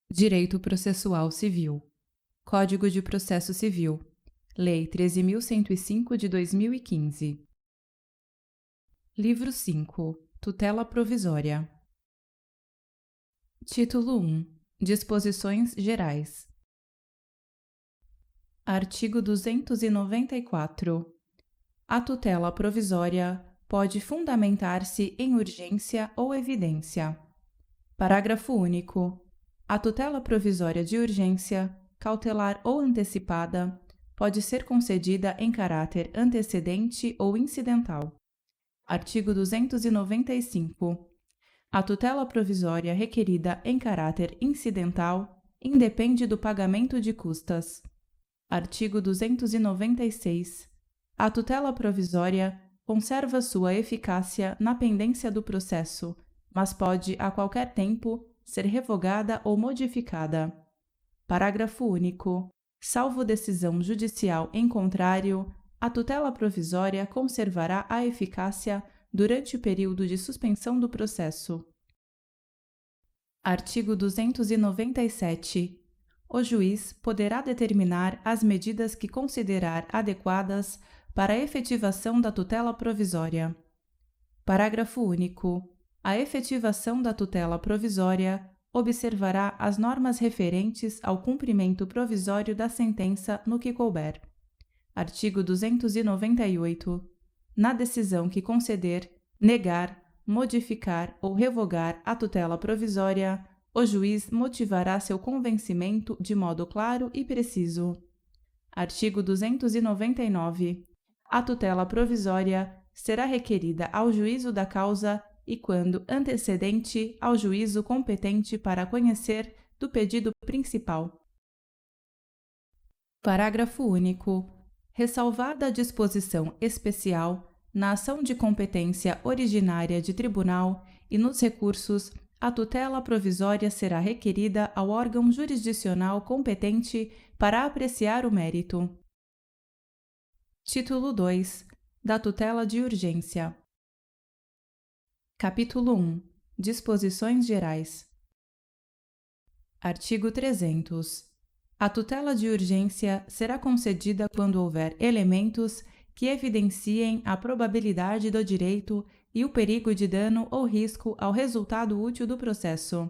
Direito Processual Civil. Código de Processo Civil. Lei 13.105 de 2015. Livro 5. Tutela Provisória. Título 1. Disposições Gerais. Artigo 294. A tutela provisória pode fundamentar-se em urgência ou evidência. Parágrafo único. A tutela provisória de urgência, cautelar ou antecipada, pode ser concedida em caráter antecedente ou incidental. Artigo 295. A tutela provisória requerida em caráter incidental independe do pagamento de custas. Artigo 296. A tutela provisória conserva sua eficácia na pendência do processo, mas pode, a qualquer tempo, ser revogada ou modificada. Parágrafo único. Salvo decisão judicial em contrário, a tutela provisória conservará a eficácia durante o período de suspensão do processo. Artigo 297. O juiz poderá determinar as medidas que considerar adequadas para a efetivação da tutela provisória. Parágrafo único. A efetivação da tutela provisória observará as normas referentes ao cumprimento provisório da sentença no que couber. Artigo 298. Na decisão que conceder, negar, modificar ou revogar a tutela provisória, o juiz motivará seu convencimento de modo claro e preciso. Artigo 299. A tutela provisória será requerida ao juízo da causa e quando antecedente ao juízo competente para conhecer do pedido principal. Parágrafo único. Ressalvada a disposição especial, na ação de competência originária de tribunal e nos recursos, a tutela provisória será requerida ao órgão jurisdicional competente para apreciar o mérito. Título 2. Da tutela de urgência. Capítulo 1. Disposições gerais. Artigo 300. A tutela de urgência será concedida quando houver elementos que evidenciem a probabilidade do direito e o perigo de dano ou risco ao resultado útil do processo.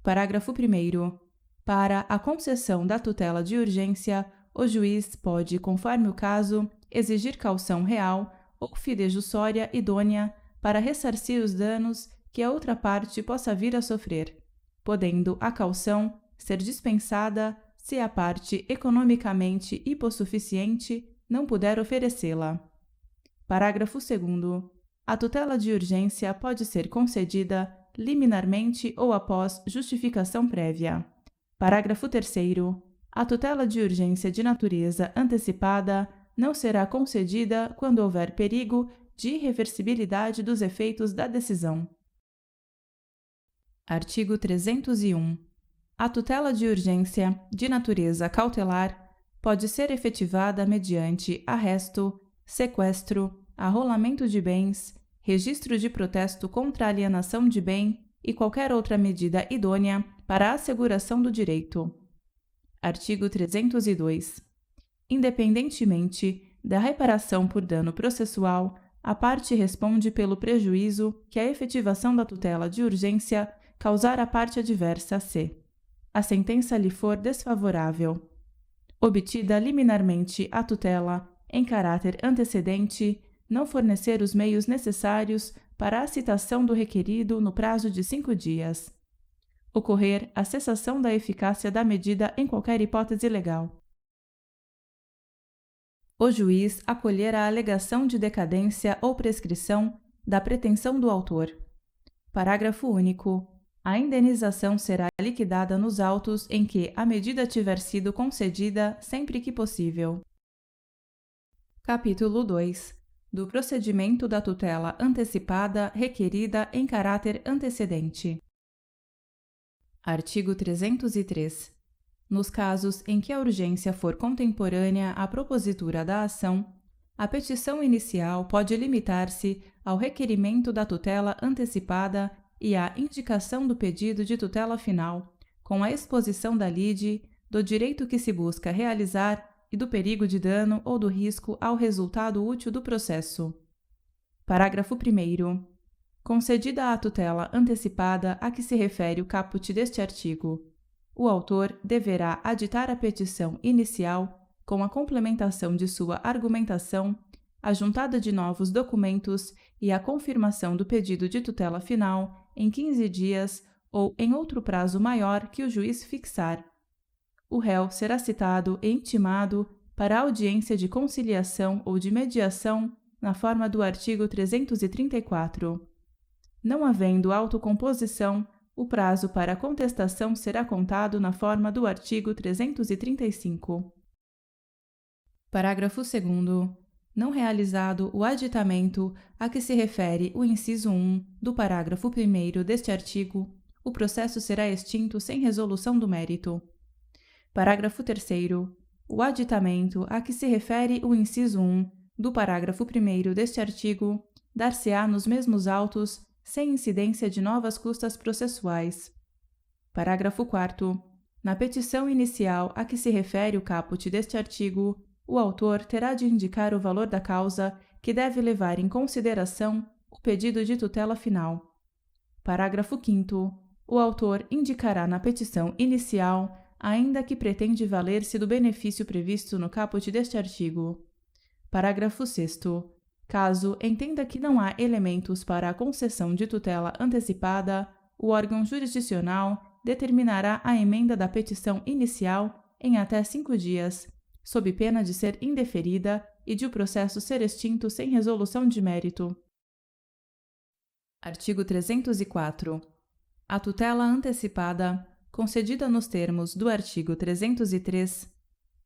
Parágrafo 1º. Para a concessão da tutela de urgência, o juiz pode, conforme o caso, exigir caução real ou fidejussória idônea para ressarcir os danos que a outra parte possa vir a sofrer, podendo a caução ser dispensada se a parte economicamente hipossuficiente não puder oferecê-la. Parágrafo 2º. A tutela de urgência pode ser concedida liminarmente ou após justificação prévia. Parágrafo 3º. A tutela de urgência de natureza antecipada não será concedida quando houver perigo de irreversibilidade dos efeitos da decisão. Artigo 301. A tutela de urgência de natureza cautelar pode ser efetivada mediante arresto, sequestro, arrolamento de bens, registro de protesto contra a alienação de bem e qualquer outra medida idônea para a asseguração do direito. Artigo 302. Independentemente da reparação por dano processual, a parte responde pelo prejuízo que a efetivação da tutela de urgência causar à parte adversa se a sentença lhe for desfavorável, obtida liminarmente a tutela em caráter antecedente, não fornecer os meios necessários para a citação do requerido no prazo de 5 dias, ocorrer a cessação da eficácia da medida em qualquer hipótese legal, o juiz acolher a alegação de decadência ou prescrição da pretensão do autor. Parágrafo único. A indenização será liquidada nos autos em que a medida tiver sido concedida sempre que possível. Capítulo 2. Do procedimento da tutela antecipada requerida em caráter antecedente. Artigo 303. Nos casos em que a urgência for contemporânea à propositura da ação, a petição inicial pode limitar-se ao requerimento da tutela antecipada e à indicação do pedido de tutela final, com a exposição da lide, do direito que se busca realizar e do perigo de dano ou do risco ao resultado útil do processo. Parágrafo 1º. Concedida a tutela antecipada a que se refere o caput deste artigo, o autor deverá aditar a petição inicial com a complementação de sua argumentação, a juntada de novos documentos e a confirmação do pedido de tutela final em 15 dias ou em outro prazo maior que o juiz fixar. O réu será citado e intimado para audiência de conciliação ou de mediação na forma do artigo 334. Não havendo autocomposição, o prazo para contestação será contado na forma do artigo 335. Parágrafo 2º. Não realizado o aditamento a que se refere o inciso 1 do parágrafo 1º deste artigo, o processo será extinto sem resolução do mérito. Parágrafo 3º. O aditamento a que se refere o inciso 1 do parágrafo 1º deste artigo dar-se-á nos mesmos autos sem incidência de novas custas processuais. Parágrafo 4º. Na petição inicial a que se refere o caput deste artigo, o autor terá de indicar o valor da causa que deve levar em consideração o pedido de tutela final. Parágrafo 5º. O autor indicará na petição inicial, ainda que pretende valer-se do benefício previsto no caput deste artigo. Parágrafo 6º. Caso entenda que não há elementos para a concessão de tutela antecipada, o órgão jurisdicional determinará a emenda da petição inicial em até 5 dias, sob pena de ser indeferida e de o processo ser extinto sem resolução de mérito. Artigo 304. A tutela antecipada, concedida nos termos do artigo 303,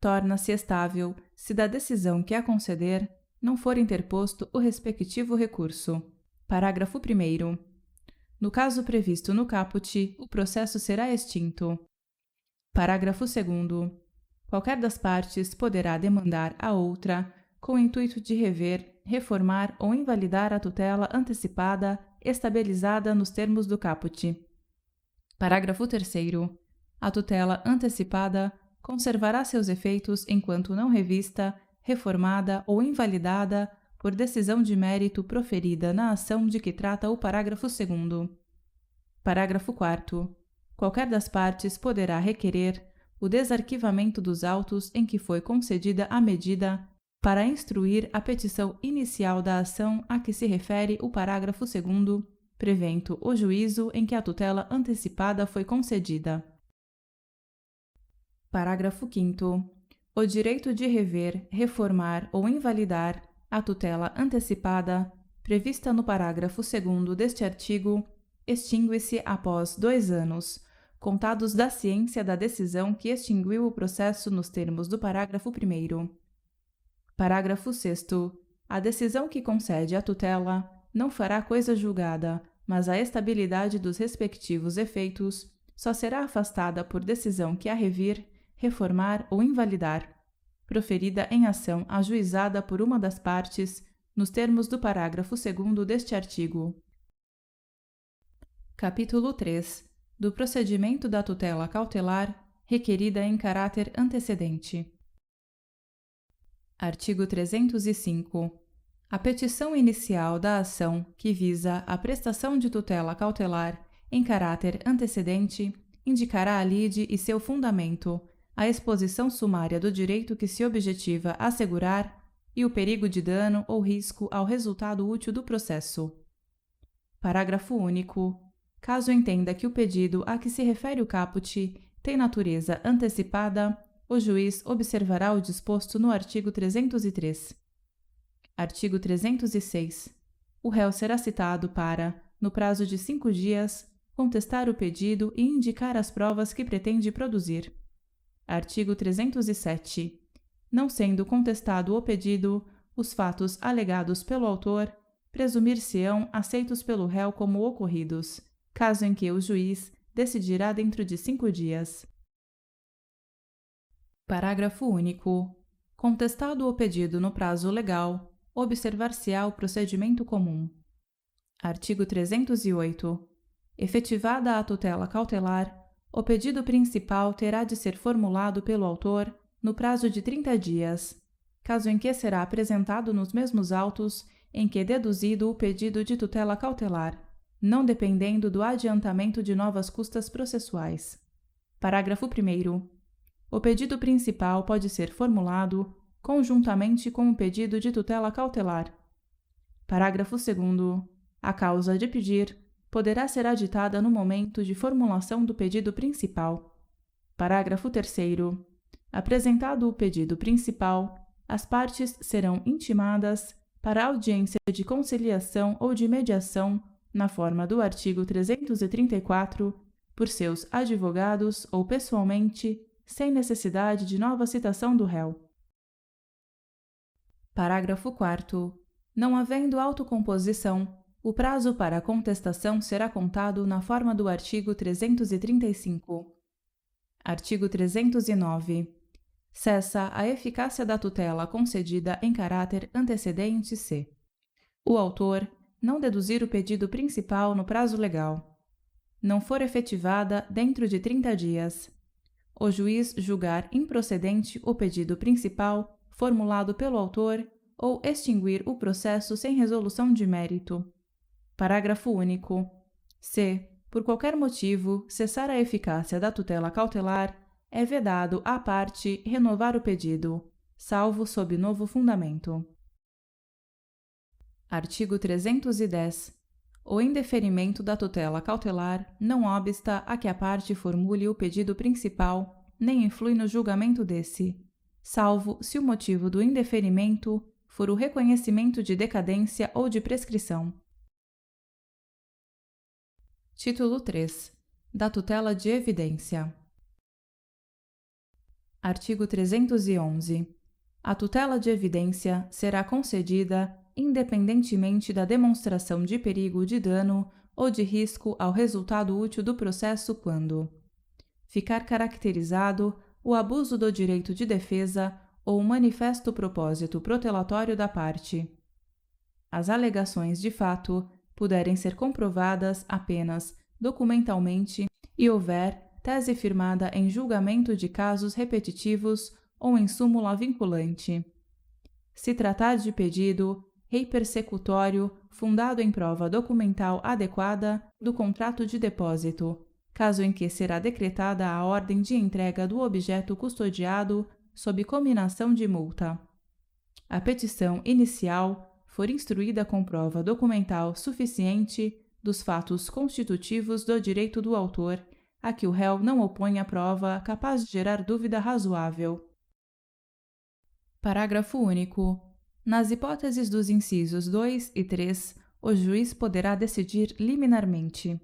torna-se estável se da decisão que a conceder não for interposto o respectivo recurso. Parágrafo 1º. No caso previsto no caput, o processo será extinto. Parágrafo 2º. Qualquer das partes poderá demandar a outra, com o intuito de rever, reformar ou invalidar a tutela antecipada estabilizada nos termos do caput. Parágrafo 3º. A tutela antecipada conservará seus efeitos enquanto não revista, reformada ou invalidada por decisão de mérito proferida na ação de que trata o parágrafo 2º. Parágrafo 4º. Qualquer das partes poderá requerer o desarquivamento dos autos em que foi concedida a medida para instruir a petição inicial da ação a que se refere o parágrafo 2º, prevento o juízo em que a tutela antecipada foi concedida. Parágrafo 5º. O direito de rever, reformar ou invalidar a tutela antecipada, prevista no parágrafo 2º deste artigo, extingue-se após 2 anos, contados da ciência da decisão que extinguiu o processo nos termos do parágrafo 1º. Parágrafo 6º. A decisão que concede a tutela não fará coisa julgada, mas a estabilidade dos respectivos efeitos só será afastada por decisão que a revir, reformar ou invalidar, proferida em ação ajuizada por uma das partes, nos termos do parágrafo 2º deste artigo. Capítulo 3. Do procedimento da tutela cautelar, requerida em caráter antecedente. Artigo 305. A petição inicial da ação que visa a prestação de tutela cautelar em caráter antecedente indicará a lide e seu fundamento, a exposição sumária do direito que se objetiva assegurar e o perigo de dano ou risco ao resultado útil do processo. Parágrafo único. Caso entenda que o pedido a que se refere o caput tem natureza antecipada, o juiz observará o disposto no artigo 303. Artigo 306. O réu será citado para, no prazo de 5 dias, contestar o pedido e indicar as provas que pretende produzir. Artigo 307. Não sendo contestado o pedido, os fatos alegados pelo autor presumir-se-ão aceitos pelo réu como ocorridos, caso em que o juiz decidirá dentro de 5 dias. Parágrafo único. Contestado o pedido no prazo legal, observar-se-á o procedimento comum. Artigo 308. Efetivada a tutela cautelar, O pedido principal terá de ser formulado pelo autor no prazo de 30 dias, caso em que será apresentado nos mesmos autos em que deduzido o pedido de tutela cautelar, não dependendo do adiantamento de novas custas processuais. Parágrafo 1º. O pedido principal pode ser formulado conjuntamente com o pedido de tutela cautelar. Parágrafo 2º. A causa de pedir poderá ser aditada no momento de formulação do pedido principal. Parágrafo 3º. Apresentado o pedido principal, as partes serão intimadas para audiência de conciliação ou de mediação na forma do artigo 334 por seus advogados ou pessoalmente, sem necessidade de nova citação do réu. Parágrafo 4º. Não havendo autocomposição, o prazo para a contestação será contado na forma do artigo 335. Artigo 309. Cessa a eficácia da tutela concedida em caráter antecedente se o autor não deduzir o pedido principal no prazo legal, não for efetivada dentro de 30 dias, o juiz julgar improcedente o pedido principal formulado pelo autor ou extinguir o processo sem resolução de mérito. Parágrafo único. Se, por qualquer motivo, cessar a eficácia da tutela cautelar, é vedado à parte renovar o pedido, salvo sob novo fundamento. Artigo 310. O indeferimento da tutela cautelar não obsta a que a parte formule o pedido principal, nem influi no julgamento desse, salvo se o motivo do indeferimento for o reconhecimento de decadência ou de prescrição. Título 3. Da tutela de evidência. Artigo 311. A tutela de evidência será concedida independentemente da demonstração de perigo de dano ou de risco ao resultado útil do processo quando ficar caracterizado o abuso do direito de defesa ou o manifesto propósito protelatório da parte. As alegações de fato puderem ser comprovadas apenas documentalmente e houver tese firmada em julgamento de casos repetitivos ou em súmula vinculante. Se tratar de pedido rei persecutório fundado em prova documental adequada do contrato de depósito, caso em que será decretada a ordem de entrega do objeto custodiado sob cominação de multa. A petição inicial for instruída com prova documental suficiente dos fatos constitutivos do direito do autor, a que o réu não oponha prova capaz de gerar dúvida razoável. Parágrafo único. Nas hipóteses dos incisos 2 e 3, o juiz poderá decidir liminarmente.